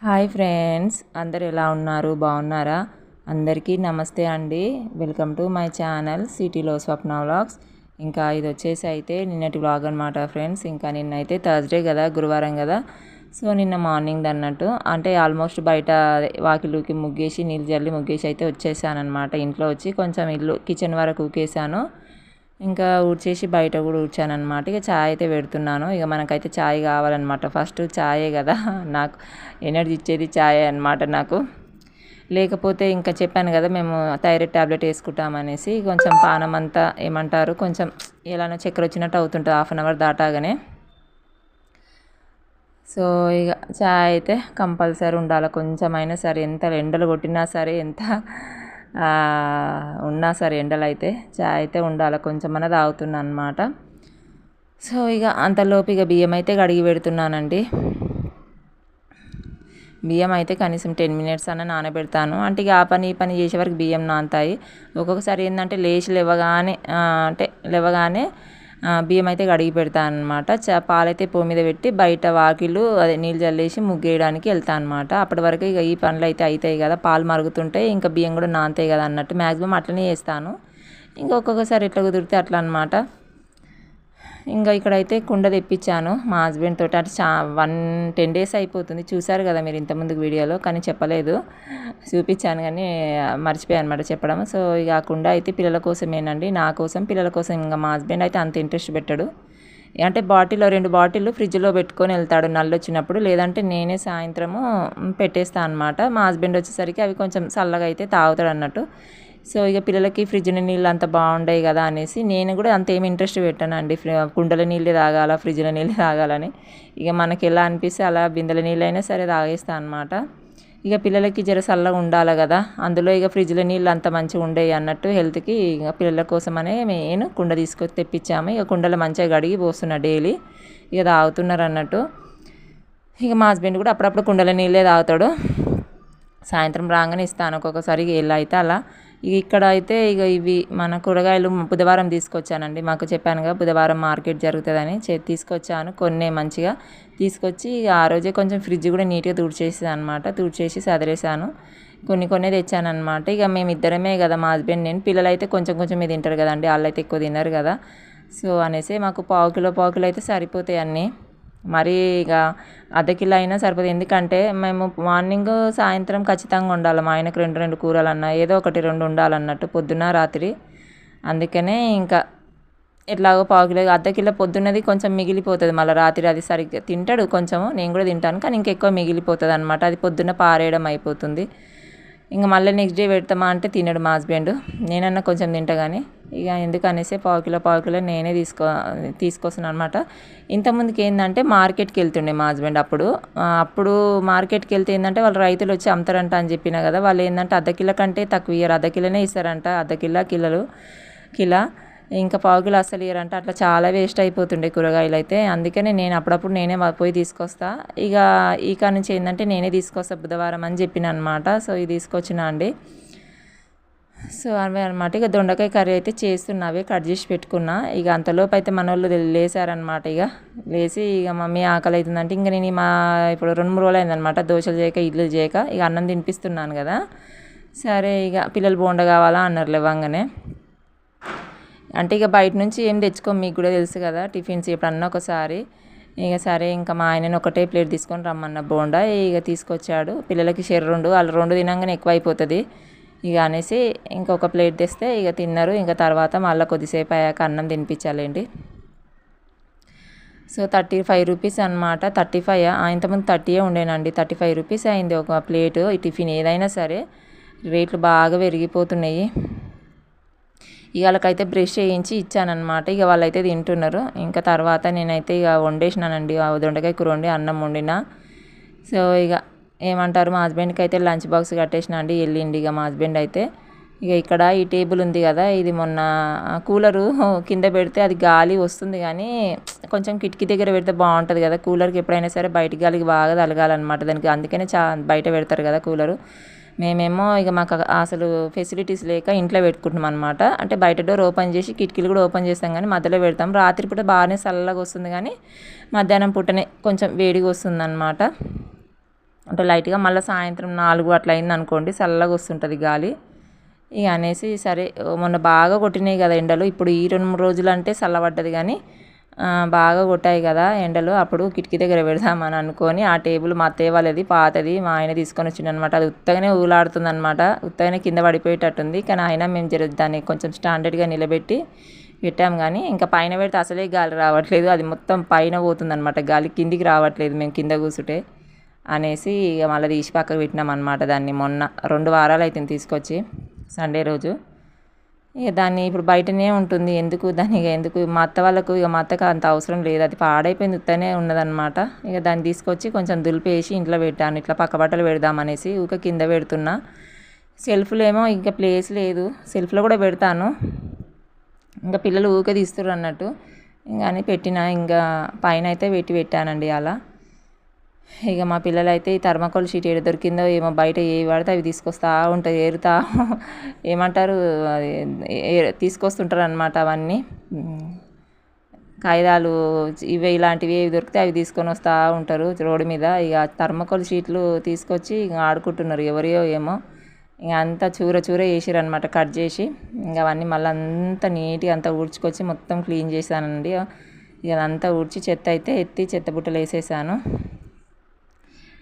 Hi friends, అందరు ఎలా ఉన్నారు? బాగున్నారా? అందరికీ నమస్తే అండి. వెల్కమ్ టు మై ఛానల్ సిటీలో స్వప్న వ్లాగ్స్. ఇంకా ఇది వచ్చేసి అయితే నిన్నటి వ్లాగ్ అనమాట ఫ్రెండ్స్. ఇంకా నిన్నైతే థర్స్డే కదా, గురువారం కదా. సో నిన్న మార్నింగ్ అన్నట్టు అంటే ఆల్మోస్ట్ బయట వాకిలుకి ముగ్గేసి నీళ్ళు జల్లి ముగ్గేసి అయితే వచ్చేసాను అనమాట. ఇంట్లో వచ్చి కొంచెం ఇల్లు కిచెన్ వరకు ఊకేసాను. ఇంకా ఊడ్చేసి బయట కూడా ఊడ్చానమాట. ఇక ఛాయ్ అయితే పెడుతున్నాను. ఇక మనకైతే ఛాయ్ కావాలన్నమాట. ఫస్ట్ ఛాయే కదా నాకు ఎనర్జీ ఇచ్చేది ఛాయే అనమాట నాకు. లేకపోతే ఇంకా చెప్పాను కదా మేము థైరాయిడ్ ట్యాబ్లెట్ వేసుకుంటామనేసి కొంచెం పానం అంతా ఏమంటారు కొంచెం ఎలానో చక్కెర వచ్చినట్టు అవుతుంటుంది హాఫ్ అన్ అవర్ దాటాగానే. సో ఇక ఛాయ్ అయితే కంపల్సరీ ఉండాలి. కొంచెమైనా సరే ఎంత ఎండలు కొట్టినా సరే ఎంత ఉన్నా సరే ఎండలు అయితే చాయ్ అయితే ఉండాలి. కొంచెమన్నా తాగుతున్నా అనమాట. సో ఇక అంతలోపు ఇక బియ్యం అయితే కడిగి పెడుతున్నానండి. బియ్యం అయితే కనీసం 10 minutes అన్న నానబెడతాను. అంటే ఇక ఆ పని ఈ పని చేసే వరకు బియ్యం నానతాయి. ఒక్కొక్కసారి ఏంటంటే లేవగానే బియ్యం అయితే కడిగి పెడతాను అనమాట. పాలైతే పొయ్యి మీద పెట్టి బయట వాకిలు అదే నీళ్ళు చల్లేసి ముగ్గేయడానికి వెళ్తాను అనమాట. అప్పటి వరకు ఇక ఈ పనులు అయితే అవుతాయి కదా, పాలు మరుగుతుంటాయి, ఇంకా బియ్యం కూడా నానతాయి కదా అన్నట్టు మ్యాక్సిమం అట్లనే చేస్తాను. ఇంకా ఒక్కొక్కసారి ఎట్లా కుదిరితే అట్లా అనమాట. ఇంకా ఇక్కడైతే కుండ తెప్పించాను మా హస్బెండ్ తోటి. అటు 10 days అయిపోతుంది. చూసారు కదా మీరు ఇంతకుముందుకు వీడియోలో, కానీ చెప్పలేదు. చూపించాను కానీ మర్చిపోయాను అనమాట చెప్పడం. సో ఇక ఆ కుండ అయితే పిల్లల కోసమేనండి, నా కోసం పిల్లల కోసం. ఇంకా మా హస్బెండ్ అయితే అంత ఇంట్రెస్ట్ పెట్టాడు. అంటే 2 బాటిళ్ళు ఫ్రిడ్జ్లో పెట్టుకొని వెళ్తాడు నల్లు వచ్చినప్పుడు. లేదంటే నేనే సాయంత్రము పెట్టేస్తాను అనమాట. మా హస్బెండ్ వచ్చేసరికి అవి కొంచెం చల్లగా అయితే తాగుతాడు అన్నట్టు. సో ఇక పిల్లలకి ఫ్రిడ్జ్ నీళ్ళు అంత బాగుంటాయి కదా అనేసి నేను కూడా అంత ఏమి ఇంట్రెస్ట్ పెట్టానండి. కుండల నీళ్ళే తాగాల, ఫ్రిడ్జ్లో నీళ్ళే తాగాలని. ఇక మనకి ఎలా అనిపిస్తే అలా బిందెల నీళ్ళైనా సరే తాగేస్తాను అనమాట. ఇక పిల్లలకి జర చల్లగా ఉండాలి కదా, అందులో ఇక ఫ్రిడ్జ్లో నీళ్ళు అంత మంచిగా ఉండేవి అన్నట్టు హెల్త్కి. ఇక పిల్లల కోసమనే మెయిన్ కుండ తీసుకొచ్చి తెప్పించాము. ఇక కుండలో మంచిగా కడిగి పోస్తున్నా డైలీ. ఇక తాగుతున్నారు అన్నట్టు. ఇక మా హస్బెండ్ కూడా అప్పుడప్పుడు కుండల నీళ్ళే తాగుతాడు. సాయంత్రం రాగానే ఇస్తాను ఒక్కొక్కసారి ఎలా అయితే అలా. ఇక్కడ అయితే ఇక ఇవి మన కూరగాయలు బుధవారం తీసుకొచ్చానండి. మాకు చెప్పానుగా బుధవారం మార్కెట్ జరుగుతుందని తీసుకొచ్చాను. కొన్ని మంచిగా తీసుకొచ్చి ఆ రోజే కొంచెం ఫ్రిడ్జ్ కూడా నీట్గా తుడిచేసాను అనమాట. తుడిచేసి సదిరేసాను. కొన్ని తెచ్చానమాట. ఇక మేము ఇద్దరమే కదా, మా హస్బెండ్ నేను. పిల్లలు అయితే కొంచెం మీద తింటారు కదండి, వాళ్ళు అయితే ఎక్కువ తిన్నారు కదా. సో అనేసి మాకు పావు కిలో అయితే సరిపోతాయి అన్నీ. మరీ ఇక అర్ధ కిలో అయినా సరిపోతుంది. ఎందుకంటే మేము మార్నింగ్ సాయంత్రం ఖచ్చితంగా ఉండాలి. మా ఆయనకు 2 కూరలు అన్నా ఏదో ఒకటి 2 ఉండాలన్నట్టు పొద్దున్న రాత్రి. అందుకనే ఇంకా ఎట్లాగో పావు కిలో అర్ధ కిలో పొద్దున్నది కొంచెం మిగిలిపోతుంది. మళ్ళీ రాత్రి అది సరిగ్గా తింటాడు కొంచెము, నేను కూడా తింటాను, కానీ ఇంకెక్కువ మిగిలిపోతుంది అనమాట. అది పొద్దున్న పారేయడం అయిపోతుంది. ఇంకా మళ్ళీ నెక్స్ట్ డే పెడతామా అంటే తినడు మా హస్బెండ్. నేనన్నా కొంచెం తింటా కానీ ఇక ఎందుకనేసి పావు కిలో నేనే తీసుకొస్తాను అనమాట. ఇంతకుముందుకు ఏంటంటే మార్కెట్కి వెళ్తుండే మా హస్బెండ్. అప్పుడు మార్కెట్కి వెళ్తే ఏంటంటే వాళ్ళు రైతులు వచ్చి అమ్ముతారంట అని చెప్పినా కదా. వాళ్ళు ఏంటంటే అర్ధ కిలో కంటే తక్కువ ఇయ్యరు, అర్ధ కిలోనే ఇస్తారంట. అర్ధ కిలో ఇంకా పావు కిలో అస్సలు ఇయ్యరంట. అట్లా చాలా వేస్ట్ అయిపోతుండే కూరగాయలు అయితే. అందుకనే నేను అప్పుడప్పుడు నేనే పోయి తీసుకొస్తా. ఇక ఈ కాడ నుంచి ఏంటంటే నేనే తీసుకొస్తా బుధవారం అని చెప్పిన అనమాట. సో ఇది తీసుకొచ్చిన అండి. సో అవే అనమాట. ఇక దొండకాయ కర్రీ అయితే చేస్తున్నవే కట్ చేసి పెట్టుకున్నా. ఇక అంతలోపు అయితే మన వాళ్ళు లేసారనమాట. ఇక లేచి ఇక మమ్మీ ఆకలి అవుతుందంటే ఇంక నేను ఇప్పుడు 2-3 రోజులు అయిందనమాట దోశలు చేయక ఇడ్లు చేయక. ఇక అన్నం తినిపిస్తున్నాను కదా. సరే ఇక పిల్లలు బోండా కావాలా అన్నారు లేవంగానే. అంటే ఇక బయట నుంచి ఏం తెచ్చుకోం, మీకు కూడా తెలుసు కదా, టిఫిన్స్ ఎప్పుడన్నా ఒకసారి. ఇక సరే ఇంకా మా ఆయనని ఒకటే ప్లేట్ తీసుకొని రమ్మన్న బోండా. ఇక తీసుకొచ్చాడు. పిల్లలకి 2 వాళ్ళు 2 తినంగానే ఎక్కువ అయిపోతుంది ఇక అనేసి ఇంకొక ప్లేట్ తెస్తే ఇక తిన్నారు. ఇంకా తర్వాత మళ్ళీ కొద్దిసేపు అయ్యాక అన్నం తినిపించాలండి. సో 35 రూపీస్ అనమాట. 35 ఇంతకుముందు 30 ఉండేనండి. 35 రూపీస్ అయింది ఒక ప్లేటు. ఈ టిఫిన్ ఏదైనా సరే రేట్లు బాగా పెరిగిపోతున్నాయి. ఇక వాళ్ళకైతే బ్రష్ చేయించి ఇచ్చానమాట. ఇక వాళ్ళైతే తింటున్నారు. ఇంకా తర్వాత నేనైతే ఇక వండేసినానండి. దొండకాయ కూర వండి అన్నం వండిన. సో ఇక ఏమంటారు మా హస్బెండ్కి అయితే లంచ్ బాక్స్ కట్టేసిన అండి. వెళ్ళిండి ఇక మా హస్బెండ్ అయితే. ఇక ఇక్కడ ఈ టేబుల్ ఉంది కదా, ఇది మొన్న కూలరు కింద పెడితే అది గాలి వస్తుంది కానీ కొంచెం కిటికీ దగ్గర పెడితే బాగుంటుంది కదా. కూలర్కి ఎప్పుడైనా సరే బయట గాలికి బాగా తలగాలన్నమాట దానికి. అందుకనే బయట పెడతారు కదా కూలరు. మేమేమో ఇక మాకు అసలు ఫెసిలిటీస్ లేక ఇంట్లో పెట్టుకుంటున్నాం అనమాట. అంటే బయట డోర్ ఓపెన్ చేసి కిటికీలు కూడా ఓపెన్ చేస్తాం కానీ మధ్యలో పెడతాం. రాత్రిపూట బాగానే చల్లగా వస్తుంది కానీ మధ్యాహ్నం పూటనే కొంచెం వేడిగా వస్తుంది అనమాట. అంటే లైట్గా మళ్ళీ సాయంత్రం 4 అట్లా అయింది అనుకోండి చల్లగా వస్తుంటుంది గాలి. ఇక అనేసి సరే మొన్న బాగా కొట్టినాయి కదా ఎండలు, ఇప్పుడు ఈ 2-3 రోజులు అంటే చల్లబడ్డది కానీ బాగా కొట్టాయి కదా ఎండలు, అప్పుడు కిటికీ దగ్గర పెడదామని అనుకొని ఆ టేబుల్ మా అత్తయ్య వాళ్ళది పాతది మా ఆయన తీసుకొని వచ్చిండనమాట. అది ఉత్తగానే ఊలాడుతుంది అనమాట, ఉత్తగానే కింద పడిపోయేటట్టుంది. కానీ అయినా మేము దాన్ని కొంచెం స్టాండర్డ్గా నిలబెట్టి పెట్టాము. కానీ ఇంకా పైన పెడితే అసలే గాలి రావట్లేదు, అది మొత్తం పైన పోతుంది అనమాట, గాలి కిందికి రావట్లేదు మేము కింద కూర్చుంటే అనేసి ఇక మళ్ళీ తీసి పక్కకు పెట్టినాం అనమాట. దాన్ని మొన్న 2 వారాలు అవుతుంది తీసుకొచ్చి, సండే రోజు. ఇక దాన్ని ఇప్పుడు బయటనే ఉంటుంది, ఎందుకు దాన్ని ఇక ఎందుకు మా అత్త వాళ్ళకు, ఇక మా అత్తకు అంత అవసరం లేదు, అది పాడైపోయింది ఉత్తనే ఉన్నదనమాట. ఇక దాన్ని తీసుకొచ్చి కొంచెం దులిపేసి ఇంట్లో పెట్టాను, ఇట్లా పక్క బట్టలు పెడదామనేసి ఊక కింద పెడుతున్నా. సెల్ఫ్లో ఏమో ఇంకా ప్లేస్ లేదు, సెల్ఫ్లో కూడా పెడతాను, ఇంకా పిల్లలు ఊకే తీస్తుర్రు అన్నట్టు ఇంకా అని పెట్టిన. ఇంకా పైన అయితే పెట్టానండి అలా. ఇక మా పిల్లలు అయితే ఈ థర్మాకోల్ షీట్ ఏడు దొరికిందో ఏమో, బయట ఏవి పడితే అవి తీసుకొస్తా ఉంటాయి, ఏరుతా ఏమంటారు అది తీసుకొస్తుంటారు అనమాట. అవన్నీ కాగితాలు ఇవి ఇలాంటివి ఏవి దొరికితే అవి తీసుకొని వస్తూ ఉంటారు రోడ్డు మీద. ఇక థర్మాకోల్ షీట్లు తీసుకొచ్చి ఇక ఆడుకుంటున్నారు ఎవరియో ఏమో. ఇక అంతా చూర వేసారు అనమాట కట్ చేసి. ఇంకా అవన్నీ మళ్ళీ అంతా నీట్గా అంతా ఊడ్చుకొచ్చి మొత్తం క్లీన్ చేశానండి. ఇక అదంతా ఊడ్చి చెత్త అయితే ఎత్తి చెత్త బుట్టలు వేసేసాను.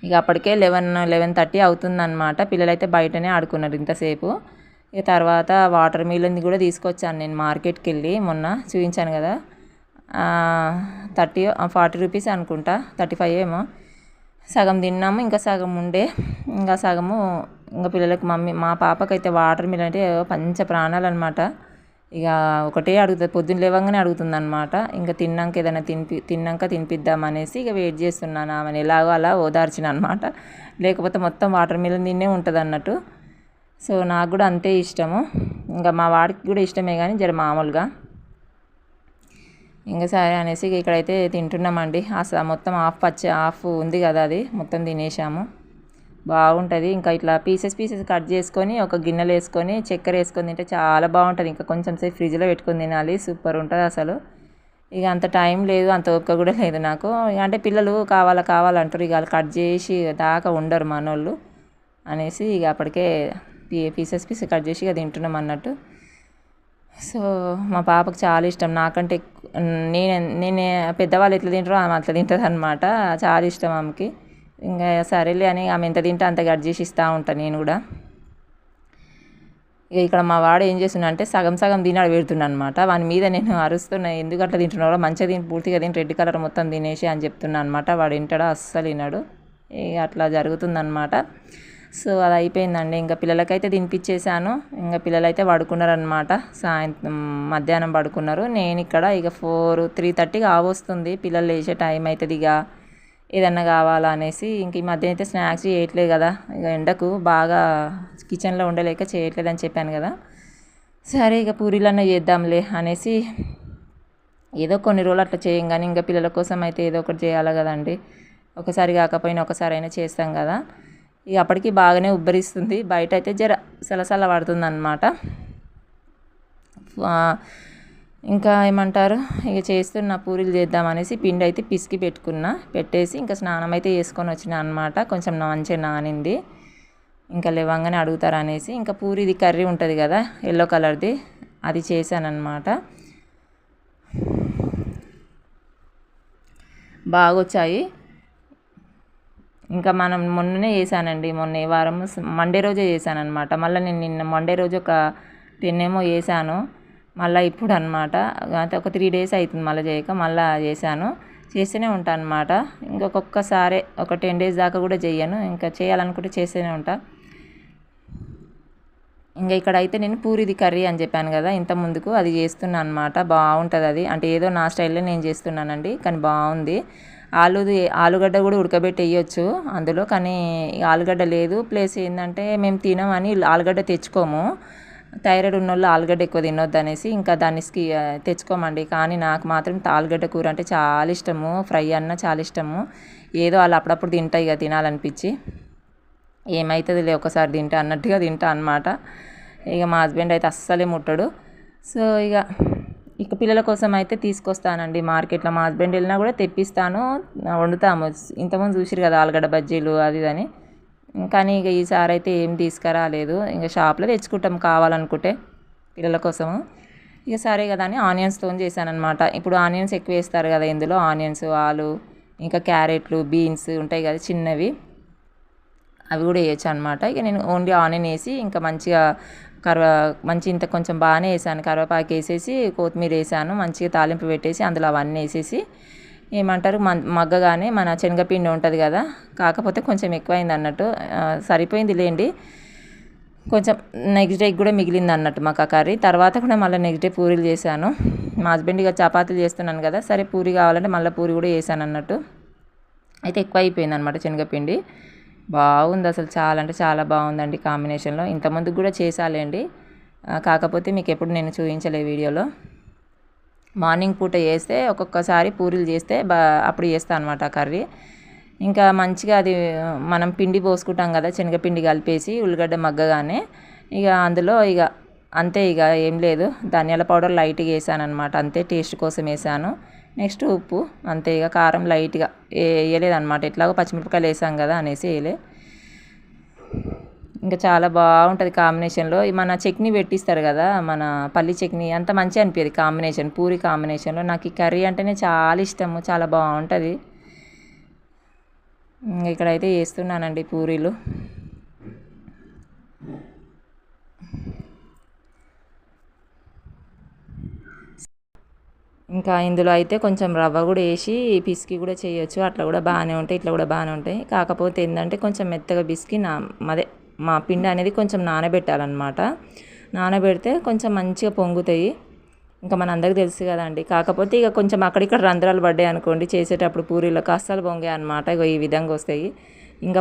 ఇక అప్పటికే 11:30 అవుతుందన్నమాట. పిల్లలైతే బయటనే ఆడుకున్నారు ఇంతసేపు. ఇక తర్వాత వాటర్ మిలన్ కూడా తీసుకొచ్చాను నేను మార్కెట్కి వెళ్ళి, మొన్న చూపించాను కదా, 40 రూపీస్ అనుకుంటా, 35 ఏమో. సగం తిన్నాము, ఇంకా సగం ఉండే, ఇంకా సగము ఇంకా పిల్లలకు మా పాపకైతే వాటర్ మిలన్ అంటే పంచ ప్రాణాలు అనమాట. ఇక ఒకటే అడుగుతుంది, పొద్దున్న లేవగానే అడుగుతుంది అనమాట. ఇంకా తిన్నాక ఏదైనా తిన్నాక తినిపిద్దామనేసి ఇక వెయిట్ చేస్తున్నాను. ఆమెను ఎలాగో అలా ఓదార్చిన అనమాట, లేకపోతే మొత్తం వాటర్ మిలన్ తిన్నే ఉంటుంది అన్నట్టు. సో నాకు కూడా అంతే ఇష్టము, ఇంకా మా వాడికి కూడా ఇష్టమే కానీ జర మామూలుగా. ఇంకా సరే అనేసి ఇక్కడైతే తింటున్నామండి. అసలు మొత్తం హాఫ్ ఉంది కదా, అది మొత్తం తినేసాము. బాగుంటుంది. ఇంకా ఇట్లా పీసెస్ కట్ చేసుకొని ఒక గిన్నెలో వేసుకొని చక్కెర వేసుకొని తింటే చాలా బాగుంటుంది. ఇంకా కొంచెం సేపు ఫ్రిడ్జ్లో పెట్టుకొని తినాలి, సూపర్ ఉంటుంది అసలు. ఇక అంత టైం లేదు, అంత ఓపిక కూడా లేదు నాకు. అంటే పిల్లలు కావాలంటారు, ఇక వాళ్ళు కట్ చేసి దాకా ఉండరు మనోళ్ళు అనేసి ఇక అప్పటికే పీసెస్ కట్ చేసి ఇక తింటున్నాం అన్నట్టు. సో మా పాపకు చాలా ఇష్టం, నాకంటే నేను పెద్దవాళ్ళు ఎట్లా తింటారో ఆమె అట్లా తింటుంది అనమాట, చాలా ఇష్టం ఆమెకి. ఇంకా సరేలే అని ఆమె ఎంత తింటే అంత కట్ చేసి ఇస్తూ ఉంటాను నేను కూడా. ఇక ఇక్కడ మా వాడు ఏం చేస్తున్నా అంటే సగం తినాడు పెడుతున్నాను అనమాట. వాని మీద నేను అరుస్తున్నా, ఎందుకు అట్లా తింటున్నాడో, మంచిగా తిని పూర్తిగా తిని రెడ్ కలర్ మొత్తం తినేసి అని చెప్తున్నా అనమాట. వాడు వింటాడా, అస్సలు విన్నాడు. ఇక అట్లా జరుగుతుందన్నమాట. సో అది అయిపోయిందండి. ఇంకా పిల్లలకైతే తినిపించేసాను. ఇంకా పిల్లలైతే పడుకున్నారనమాట, మధ్యాహ్నం పడుకున్నారు. నేను ఇక్కడ ఇక 3:30 కావస్తుంది, పిల్లలు లేచే టైం అవుతుంది. ఇక ఏదన్నా కావాలా అనేసి ఇంక ఈ మధ్య అయితే స్నాక్స్ చేయట్లేదు కదా, ఇక ఎండకు బాగా కిచెన్లో ఉండలేక చేయట్లేదు అని చెప్పాను కదా. సరే ఇక పూరీలన్నా చేద్దాంలే అనేసి ఏదో కొన్ని రోజులు అట్లా చేయం, కానీ ఇంకా పిల్లల కోసం అయితే ఏదో ఒకటి చేయాలి కదండి. ఒకసారి కాకపోయినా ఒకసారి అయినా చేస్తాం కదా. ఇక అప్పటికి బాగానే ఉబ్బరిస్తుంది, బయట అయితే జర సలసల పడుతుంది అన్నమాట. ఇంకా ఏమంటారు, ఇక చేస్తున్న పూరీలు చేద్దామనేసి పిండి అయితే పిసికి పెట్టేసి ఇంకా స్నానం అయితే చేసుకొని వచ్చిన అనమాట. కొంచెం మంచిగా నానింది, ఇంకా లేవంగానే అడుగుతారు అనేసి ఇంకా పూరీది కర్రీ ఉంటుంది కదా ఎల్లో కలర్ది, అది చేశానమాట. బాగా వచ్చాయి. ఇంకా మొన్ననే చేశానండి, మొన్న ఏ వారం మండే రోజే చేశాను అనమాట. మళ్ళీ నేను నిన్న మండే రోజు ఒక 10 ఏమో చేశాను, మళ్ళీ ఇప్పుడు అనమాట. ఒక 3 days అవుతుంది మళ్ళీ చేయక, మళ్ళీ చేస్తూనే ఉంటాను అనమాట. ఇంకొకసారి ఒక 10 days దాకా కూడా చేయను, ఇంకా చేయాలనుకుంటే చేస్తూనే ఉంటా. ఇంకా ఇక్కడైతే నేను పూరీది కర్రీ అని చెప్పాను కదా ఇంత ముందుకు, అది చేస్తున్నాను అనమాట. బాగుంటుంది అది, అంటే ఏదో నా స్టైల్లో నేను చేస్తున్నానండి, కానీ బాగుంది. ఆలుగడ్డ కూడా ఉడకబెట్టి వేయొచ్చు అందులో, కానీ ఆలుగడ్డ లేదు. ప్లస్ ఏంటంటే మేము తినమని ఆలుగడ్డ తెచ్చుకోము, థైరాయిడ్ ఉన్నోళ్ళు ఆలుగడ్డ ఎక్కువ తినొద్దు అనేసి ఇంకా దాన్ని తెచ్చుకోమండి. కానీ నాకు మాత్రం ఆలుగడ్డ కూర అంటే చాలా ఇష్టము, ఫ్రై అన్న చాలా ఇష్టము. ఏదో వాళ్ళు అప్పుడప్పుడు తింటాయి ఇక తినాలనిపించి, ఏమవుతుందిలే ఒకసారి తింటా అన్నట్టుగా తింటా అనమాట. ఇక మా హస్బెండ్ అయితే అస్సలే ముట్టడు. సో ఇక ఇక పిల్లల కోసం అయితే తీసుకొస్తానండి మార్కెట్లో. మా హస్బెండ్ వెళ్ళినా కూడా తెప్పిస్తాను, వండుతాము. ఇంతకుముందు చూసిరు కదా ఆలుగడ్డ బజ్జీలు అది అని. కానీ ఇక ఈసారి అయితే ఏం తీసుకురాలేదు, ఇంకా షాప్లో తెచ్చుకుంటాం కావాలనుకుంటే పిల్లల కోసము. ఇక సరే కదా అని ఆనియన్స్తో చేశానమాట. ఇప్పుడు ఆనియన్స్ ఎక్కువ వేస్తారు కదా ఇందులో, ఆనియన్స్, ఆలు, ఇంకా క్యారెట్లు, బీన్స్ ఉంటాయి కదా చిన్నవి, అవి కూడా వేయచ్చు అనమాట. ఇక నేను ఓన్లీ ఆనియన్ వేసి ఇంకా మంచిగా ఇంత కొంచెం బాగానే వేసాను, కరివేపాకు వేసేసి కొత్తిమీర వేసాను, మంచిగా తాలింపు పెట్టేసి అందులో అవన్నీ వేసేసి ఏమంటారు మగ్గగానే మన శనగపిండి ఉంటుంది కదా, కాకపోతే కొంచెం ఎక్కువైంది అన్నట్టు, సరిపోయింది లేండి. కొంచెం నెక్స్ట్ డే కూడా మిగిలింది అన్నట్టు మాకు ఆ కర్రీ. తర్వాత కూడా మళ్ళీ నెక్స్ట్ డే పూరీలు చేశాను. మా హస్బెండ్ ఇక చపాతీలు చేస్తున్నాను కదా, సరే పూరి కావాలంటే మళ్ళీ పూరి కూడా చేశాను అన్నట్టు. అయితే ఎక్కువ అయిపోయింది అనమాట శనగపిండి. బాగుంది అసలు, చాలా అంటే చాలా బాగుందండి కాంబినేషన్లో. ఇంతకుముందుకు కూడా చేసాలేండి, కాకపోతే మీకు ఎప్పుడు నేను చూపించలే వీడియోలో. మార్నింగ్ పూట చేస్తే ఒక్కొక్కసారి పూరీలు చేస్తే అప్పుడు చేస్తాను అనమాట ఆ కర్రీ. ఇంకా మంచిగా అది మనం పిండి పోసుకుంటాం కదా, శనగపిండి కలిపేసి ఉల్లిగడ్డ మగ్గగానే ఇక అందులో ఇక అంతే, ఇక ఏం లేదు, ధనియాల పౌడర్ లైట్గా వేసాను అనమాట, అంతే, టేస్ట్ కోసం వేసాను. నెక్స్ట్ ఉప్పు అంతే, ఇక కారం లైట్గా వేయలేదన్నమాట, ఎట్లాగో పచ్చిమిరపకాయలు వేసాం కదా అనేసి వేయలే. ఇంకా చాలా బాగుంటుంది కాంబినేషన్లో. మన చట్నీ పెట్టిస్తారు కదా, మన పల్లి చట్నీ, అంత మంచిగా అనిపించేది కాంబినేషన్, పూరి కాంబినేషన్లో. నాకు ఈ కర్రీ అంటేనే చాలా ఇష్టము, చాలా బాగుంటుంది. ఇక్కడైతే వేస్తున్నానండి పూరీలు. ఇంకా ఇందులో అయితే కొంచెం రవ్వ కూడా వేసి పిసికి కూడా చేయొచ్చు, అట్లా కూడా బాగానే ఉంటాయి, ఇట్లా కూడా బాగానే ఉంటాయి. కాకపోతే ఏంటంటే కొంచెం మెత్తగా పిసికి మా పిండి అనేది కొంచెం నానబెట్టాలన్నమాట. నానబెడితే కొంచెం మంచిగా పొంగుతాయి. ఇంకా మన అందరికి తెలుసు కదండి. కాకపోతే ఇక కొంచెం అక్కడిక్కడ రంధ్రాలు పడ్డాయి అనుకోండి చేసేటప్పుడు, పూరీలకు అస్సలు పొంగాయి అనమాట. ఇక ఈ విధంగా వస్తాయి. ఇంకా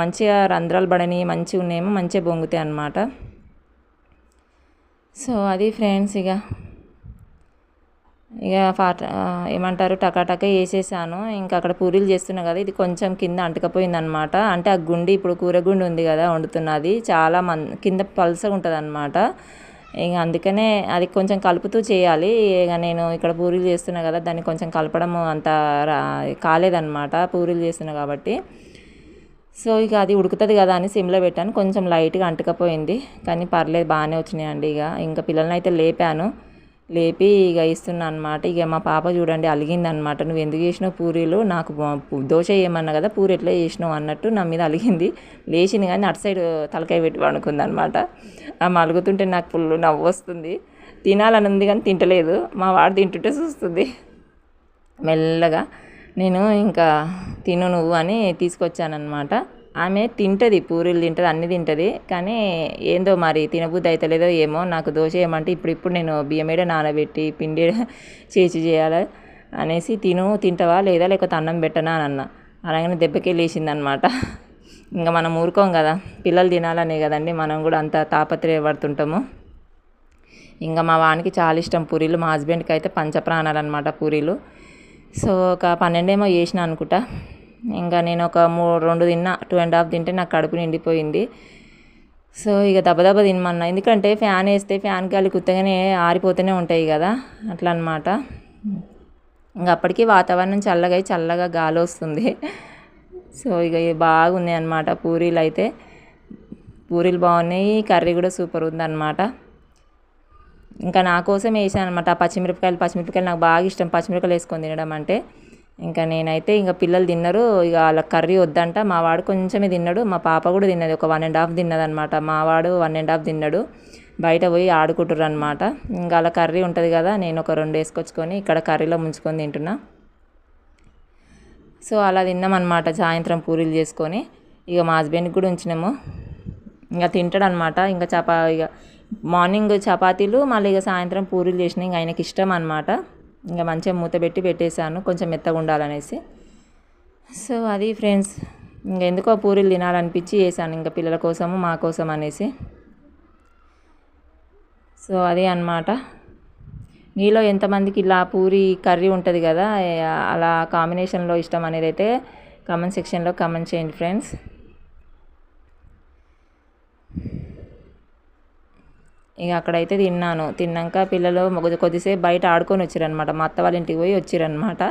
మంచిగా రంధ్రాలు పడని మంచిగా ఉన్నాయేమో మంచిగా పొంగుతాయి అన్నమాట. సో అది ఫ్రెండ్స్, ఇక ఏమంటారు టకాటక వేసేసాను. ఇంకా అక్కడ పూరీలు చేస్తున్నా కదా, ఇది కొంచెం కింద అంటకపోయింది అనమాట. అంటే ఆ గుండి, ఇప్పుడు కూర గుండి ఉంది కదా వండుతున్నది, చాలా కింద పల్సగా ఉంటుంది అనమాట. ఇక అందుకనే అది కొంచెం కలుపుతూ చేయాలి. ఇక నేను ఇక్కడ పూరీలు చేస్తున్నా కదా, దాన్ని కొంచెం కలపడం అంత కాలేదన్నమాట, పూరీలు చేస్తున్నా కాబట్టి. సో ఇక అది ఉడుకుతుంది కదా అని సిమ్లో పెట్టాను, కొంచెం లైట్గా అంటకపోయింది, కానీ పర్లేదు బాగానే వచ్చినాయండి. ఇంకా పిల్లల్ని అయితే లేపి ఇక ఇస్తున్నా అనమాట. ఇక మా పాప చూడండి అలిగిందనమాట, నువ్వు ఎందుకు చేసినావు పూరీలు, నాకు దోశ వేయమన్నా కదా, పూరి ఎట్లా చేసినావు అన్నట్టు నా మీద అలిగింది. లేచింది కానీ అటు సైడ్ తలకాయ పెట్టి పడుకుంది అనమాట. ఆమె అలుగుతుంటే నాకు ఫుల్ నవ్వు వస్తుంది. తినాలని ఉంది కానీ తింటలేదు, మా వాడు తింటుంటే చూస్తుంది మెల్లగా. నేను ఇంకా తిను నువ్వు అని తీసుకొచ్చానమాట. ఆమె తింటుంది, పూరీలు తింటుంది, అన్నీ తింటుంది, కానీ ఏందో మరి తినబుద్ధి అవుతలేదో ఏమో. నాకు దోశ ఏమంటే ఇప్పుడు నేను బియ్యమేడ నానబెట్టి పిండి చేయాలి అనేసి, తింటావా లేదా లేకపోతే అన్నం పెట్టనా అని అన్న. అలాగనే దెబ్బకే లేచిందనమాట. ఇంకా మనం ఊరుకోం కదా, పిల్లలు తినాలనే కదండి మనం కూడా అంత తాపత్రయపడుతుంటాము. ఇంకా మా వానికి చాలా ఇష్టం పూరీలు, మా హస్బెండ్కి అయితే పంచప్రాణాలు అనమాట పూరీలు. సో ఒక 12 ఏమో చేసిన అనుకుంటా. ఇంకా నేను ఒక 2 తిన్నా, 2.5 తింటే నాకు కడుపు నిండిపోయింది. సో ఇక దెబ్బ తినమన్నా, ఎందుకంటే ఫ్యాన్ వేస్తే ఫ్యాన్ గాలి కుత్తగానే ఆరిపోతూనే ఉంటాయి కదా, అట్లా అనమాట. ఇంకా అప్పటికి వాతావరణం చల్లగా గాలి వస్తుంది. సో ఇక బాగున్నాయి అన్నమాట పూరీలు అయితే. పూరీలు బాగున్నాయి, కర్రీ కూడా సూపర్ ఉందన్నమాట. ఇంకా నా కోసం వేసాను అనమాట పచ్చిమిరపకాయలు నాకు బాగా ఇష్టం, పచ్చిమిరపకాయలు వేసుకొని తినడం అంటే. ఇంకా నేనైతే ఇంకా పిల్లలు తిన్నారు, ఇక వాళ్ళ కర్రీ వద్దంట. మా వాడు కొంచెమే తిన్నాడు, మా పాప కూడా తిన్నది, ఒక 1.5 తిన్నదనమాట. మా వాడు 1.5 తిన్నాడు, బయట పోయి ఆడుకుంటారు అనమాట. ఇంకా అలా కర్రీ ఉంటుంది కదా, నేను ఒక 2 వేసుకొచ్చుకొని ఇక్కడ కర్రీలో ముంచుకొని తింటున్నా. సో అలా తిన్నామన్నమాట సాయంత్రం పూరీలు చేసుకొని. ఇక మా హస్బెండ్కి కూడా ఉంచినాము, ఇంకా తింటాడు అనమాట. ఇంకా ఇక మార్నింగ్ చపాతీలు, మళ్ళీ ఇక సాయంత్రం పూరీలు చేసినా, ఇంకా ఆయనకి ఇష్టం అనమాట. ఇంకా మంచిగా మూత పెట్టేశాను కొంచెం మెత్తగా ఉండాలనేసి. సో అది ఫ్రెండ్స్, ఇంకా ఎందుకో పూరీలు తినాలనిపించి వేసాను, ఇంకా పిల్లల కోసము మా కోసం అనేసి. సో అది అన్నమాట. మీలో ఎంతమందికి ఇలా పూరి కర్రీ ఉంటుంది కదా, అలా కాంబినేషన్లో ఇష్టం అనేది అయితే కామెంట్ సెక్షన్లో కామెంట్ చేయండి ఫ్రెండ్స్. ఇక అక్కడైతే తిన్నాను. తిన్నాక పిల్లలు కొద్దిసేపు బయట ఆడుకొని వచ్చారనమాట. మా అత్త వాళ్ళ ఇంటికి పోయి వచ్చారనమాట.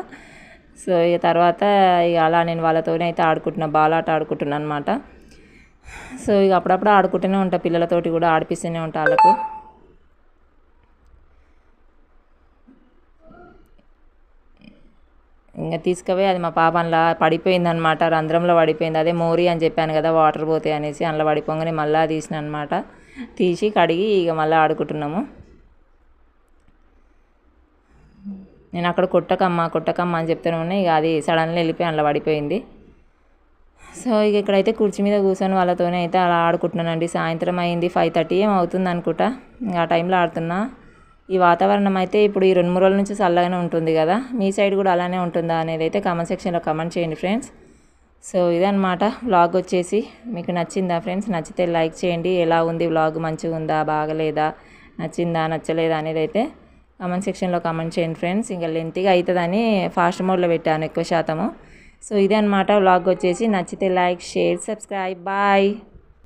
సో ఇక తర్వాత ఇక అలా నేను వాళ్ళతోనే అయితే ఆడుకుంటున్నా, బాలాట ఆడుకుంటున్నాను అనమాట. సో ఇక అప్పుడప్పుడు ఆడుకుంటూనే ఉంటా, పిల్లలతోటి కూడా ఆడిపిస్తూనే ఉంటా వాళ్ళకు. ఇంకా తీసుకుపోయి అది మా పాప అందులో పడిపోయింది అనమాట, రంధ్రంలో పడిపోయింది. అదే మోరీ అని చెప్పాను కదా, వాటర్ పోతాయి అనేసి. అందులో పడిపోగానే మళ్ళీ తీసిన అనమాట. తీసి కడిగి ఇక మళ్ళీ ఆడుకుంటున్నాము. నేను అక్కడ కొట్టకమ్మ అని చెప్తూనే ఉన్నాయి. ఇక అది సడన్గా వెళ్ళిపోయి అందులో పడిపోయింది. సో ఇక ఇక్కడైతే కుర్చీ మీద కూర్చొని వాళ్ళతోనే అయితే అలా ఆడుకుంటున్నానండి. సాయంత్రం అయింది, 5:30 ఏం అవుతుంది అనుకుంటా. ఇంకా ఆ టైంలో ఆడుతున్నా. ఈ వాతావరణం అయితే ఇప్పుడు ఈ 2-3 రోజుల నుంచి చల్లగానే ఉంటుంది కదా, మీ సైడ్ కూడా అలానే ఉంటుందా అనేది అయితే కామెంట్ సెక్షన్లో కామెంట్ చేయండి ఫ్రెండ్స్. సో ఇదన్నమాట వ్లాగ్ వచ్చేసి. మీకు నచ్చిందా ఫ్రెండ్స్? నచ్చితే లైక్ చేయండి. ఎలా ఉంది వ్లాగ్, మంచిగా ఉందా, బాగలేదా, నచ్చిందా నచ్చలేదా అనేది అయితే కామెంట్ సెక్షన్లో కామెంట్ చేయండి ఫ్రెండ్స్. ఇంకా లెంతీగా అవుతుందని ఫాస్ట్ మోడ్లో పెట్టాను ఎక్కువ శాతము. సో ఇదే అనమాట వ్లాగ్ వచ్చేసి. నచ్చితే లైక్, షేర్, సబ్స్క్రైబ్. బాయ్.